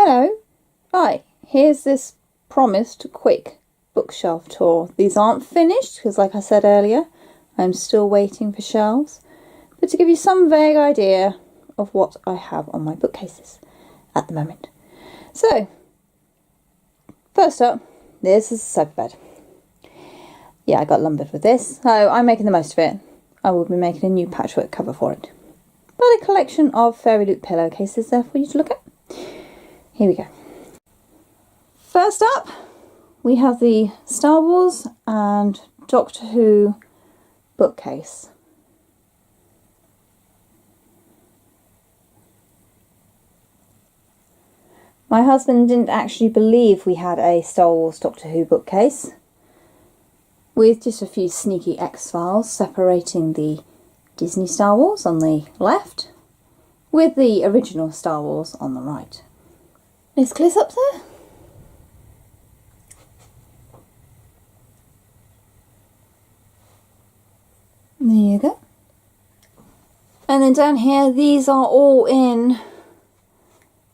Hello. Right, here's this promised quick bookshelf tour. These aren't finished because, like I said earlier, I'm still waiting for shelves. But to give you some vague idea of what I have on my bookcases at the moment. So, first up, this is a sofa bed. Yeah, I got lumbered with this, so I'm making the most of it. I will be making a new patchwork cover for it. But a collection of fairy loot pillowcases there for you to look at. Here we go. First up, we have the Star Wars and Doctor Who bookcase. My husband didn't actually believe we had a Star Wars Doctor Who bookcase, with just a few sneaky X-Files separating the Disney Star Wars on the left, with the original Star Wars on the right. Is close up there? There you go. And then down here, these are all in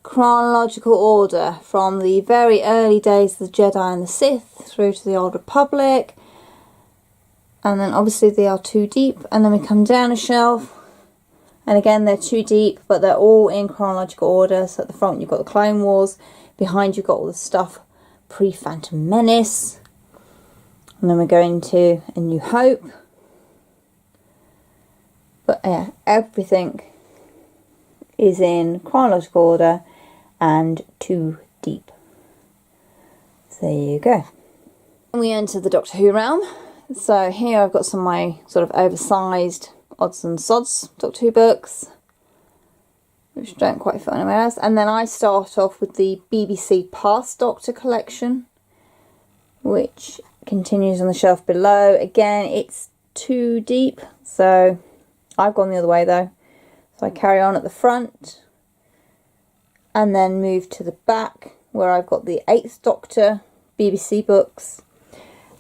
chronological order, from the very early days of the Jedi and the Sith through to the Old Republic. And then obviously they are too deep, and then we come down a shelf, and again they're too deep, but they're all in chronological order. So at the front you've got the Clone Wars, behind you've got all the stuff pre-Phantom Menace, and then we're going to A New Hope. But yeah, everything is in chronological order and too deep. So there you go. And we enter the Doctor Who realm. So here I've got some of my sort of oversized odds and sods Doctor Who books, which don't quite fit anywhere else. And then I start off with the BBC Past Doctor collection, which continues on the shelf below. Again, it's too deep, so I've gone the other way though. So I carry on at the front and then move to the back where I've got the 8th Doctor BBC books.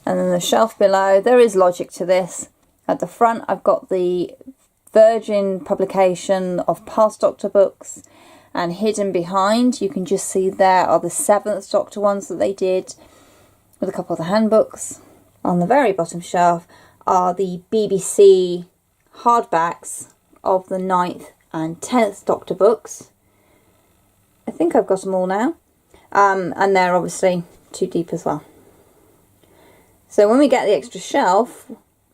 And then the shelf below, there is logic to this. At the front I've got the Virgin publication of Past Doctor books, and hidden behind, you can just see there are the 7th Doctor ones that they did with a couple of the handbooks. On the very bottom shelf are the BBC hardbacks of the 9th and 10th Doctor books. I think I've got them all now, and they're obviously too deep as well. So when we get the extra shelf,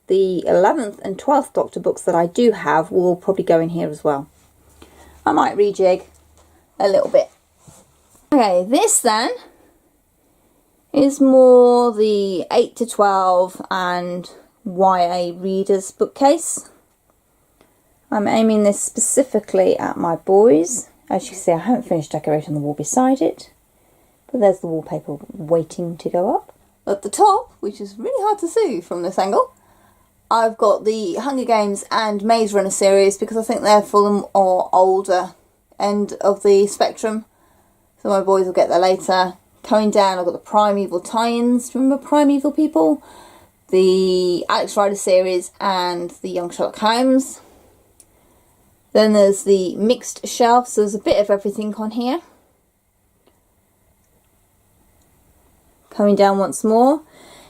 the 11th and 12th Doctor books that I do have will probably go in here as well. I might rejig a little bit. Okay, this then is more the 8 to 12 and YA readers bookcase. I'm aiming this specifically at my boys. As you can see, I haven't finished decorating the wall beside it, but there's the wallpaper waiting to go up. At the top, which is really hard to see from this angle, I've got the Hunger Games and Maze Runner series, because I think they're for the more older end of the spectrum, so my boys will get there later. Coming down, I've got the Primeval tie-ins. Remember Primeval people? The Alex Rider series and the Young Sherlock Holmes. Then there's the mixed shelf, so there's a bit of everything on here. Coming down once more,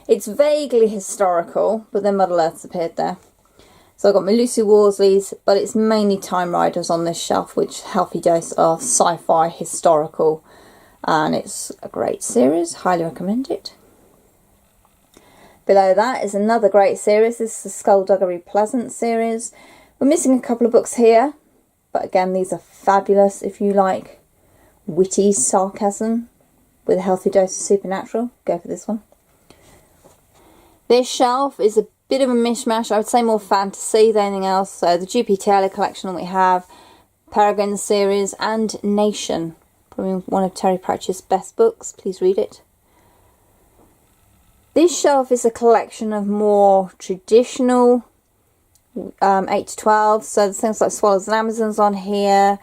it's vaguely historical, but then Mother Earth's appeared there. So I've got my Lucy Worsley's, but it's mainly Time Riders on this shelf, which healthy dose of sci-fi historical, and it's a great series, highly recommend it. Below that is another great series. This is the Skullduggery Pleasant series. We're missing a couple of books here, but again, these are fabulous if you like witty sarcasm with a healthy dose of supernatural. Go for this one. This shelf is a bit of a mishmash. I would say more fantasy than anything else. So the G.P. Taylor collection that we have, Peregrine series, and Nation. Probably one of Terry Pratchett's best books. Please read it. This shelf is a collection of more traditional 8 to 12. So there's things like Swallows and Amazons on here.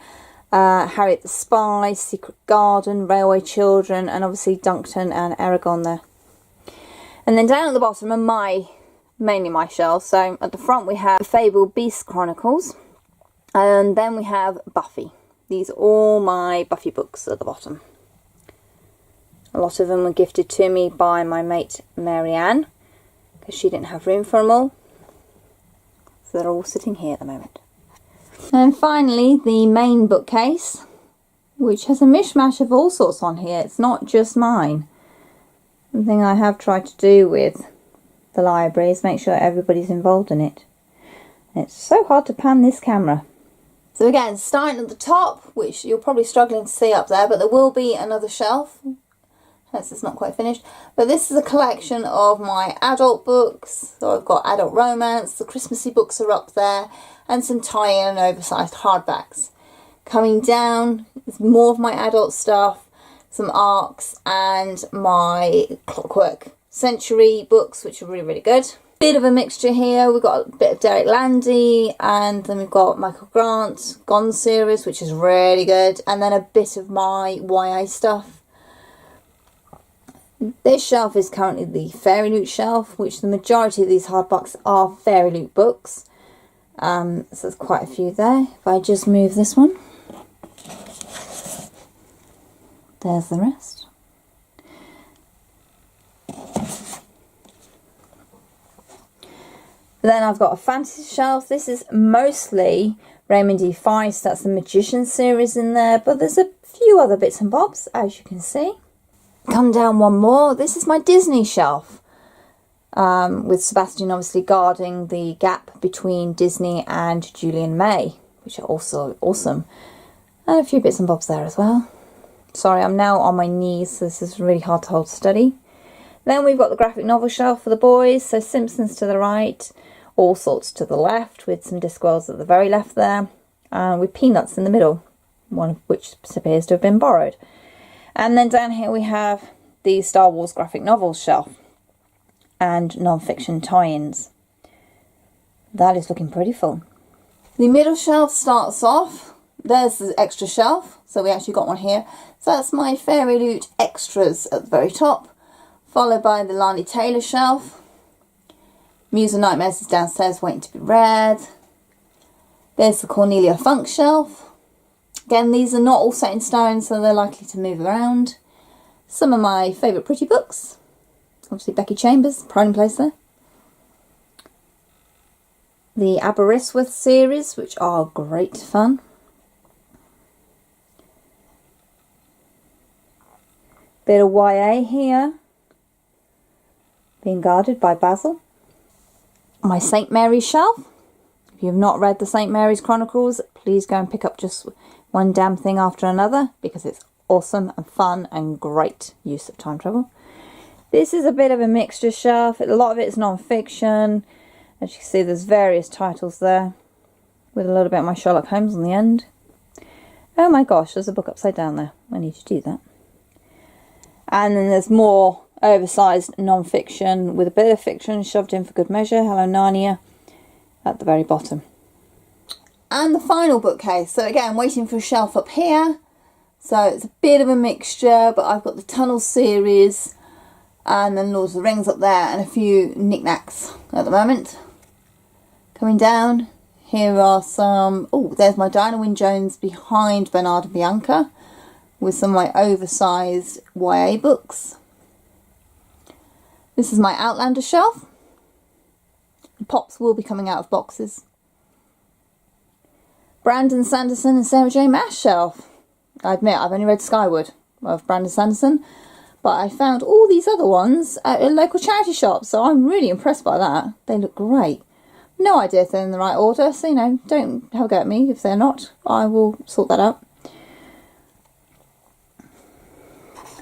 Harriet the Spy, Secret Garden, Railway Children, and obviously Duncton and Aragon there. And then down at the bottom are mainly my shelves. So at the front we have Fable Beast Chronicles, and then we have Buffy. These are all my Buffy books at the bottom. A lot of them were gifted to me by my mate Marianne, because she didn't have room for them all. So they're all sitting here at the moment. And finally, the main bookcase, which has a mishmash of all sorts on here. It's not just mine. The thing I have tried to do with the library is make sure everybody's involved in it. And it's so hard to pan this camera. So again, starting at the top, which you're probably struggling to see up there, but there will be another shelf. Hence it's not quite finished. But this is a collection of my adult books. So I've got adult romance, the Christmassy books are up there, and some tie-in and oversized hardbacks. Coming down is more of my adult stuff, some ARCs, and my Clockwork Century books, which are really, really good. Bit of a mixture here. We've got a bit of Derek Landy, and then we've got Michael Grant, Gone series, which is really good, and then a bit of my YA stuff. This shelf is currently the Fairy Loot shelf, which the majority of these hardbacks are Fairy Loot books. So there's quite a few there. If I just move this one, there's the rest. Then I've got a fantasy shelf. This is mostly Raymond E. Feist. That's the Magician series in there, but there's a few other bits and bobs, as you can see. Come down one more. This is my Disney shelf, with Sebastian obviously guarding the gap between Disney and Julian May, which are also awesome. And a few bits and bobs there as well. Sorry, I'm now on my knees, so this is really hard to hold steady. Then we've got the graphic novel shelf for the boys, so Simpsons to the right, All Sorts to the left, with some Discworlds at the very left there, with Peanuts in the middle, one of which appears to have been borrowed. And then down here we have the Star Wars graphic novels shelf and non-fiction tie-ins. That is looking pretty full. The middle shelf starts off, there's the extra shelf, so we actually got one here. So that's my Fairy Loot extras at the very top, followed by the Lani Taylor shelf. Muse and Nightmares is downstairs waiting to be read. There's the Cornelia Funk shelf. Again, these are not all set in stone, so they're likely to move around. Some of my favourite pretty books. Obviously Becky Chambers, pride and place there. The Aberystwyth series, which are great fun. Bit of YA here. Being guarded by Basil. My St. Mary's shelf. If you've not read the St. Mary's Chronicles, please go and pick up just one damn thing after another, because it's awesome and fun and great use of time travel. This is a bit of a mixture shelf. A lot of it is non-fiction. As you can see, there's various titles there, with a little bit of my Sherlock Holmes on the end. Oh my gosh, there's a book upside down there. I need to do that. And then there's more oversized non-fiction with a bit of fiction shoved in for good measure. Hello Narnia at the very bottom. And the final bookcase. So again, waiting for a shelf up here. So it's a bit of a mixture, but I've got the Tunnel series and then Lord of the Rings up there and a few knickknacks at the moment. Coming down, here are some... Oh, there's my Diana Wynne Jones behind Bernard and Bianca with some of my oversized YA books. This is my Outlander shelf. The pops will be coming out of boxes. Brandon Sanderson and Sarah J. Maas shelf. I admit I've only read Skyward of Brandon Sanderson, but I found all these other ones at a local charity shop, so I'm really impressed by that. They look great. No idea if they're in the right order, so you know, don't have a go at me if they're not. I will sort that out.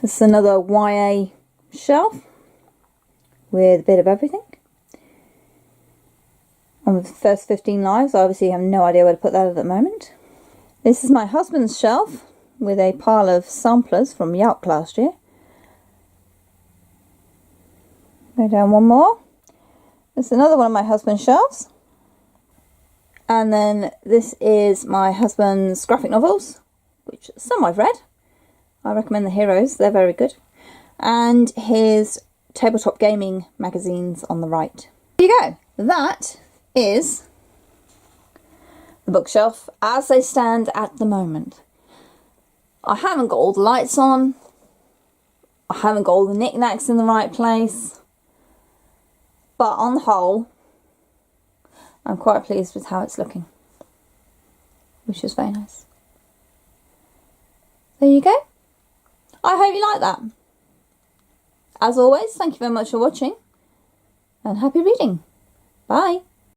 This is another YA shelf with a bit of everything. On the first 15 lives, I obviously have no idea where to put that at the moment. This is my husband's shelf with a pile of samplers from Yelp last year. Go down one more. This is another one of my husband's shelves. And then this is my husband's graphic novels, which some I've read. I recommend the Heroes, they're very good. And his tabletop gaming magazines on the right. There you go. That is the bookshelf as they stand at the moment. I haven't got all the lights on. I haven't got all the knickknacks in the right place. But on the whole, I'm quite pleased with how it's looking, which is very nice. There you go. I hope you like that. As always, thank you very much for watching, and happy reading. Bye.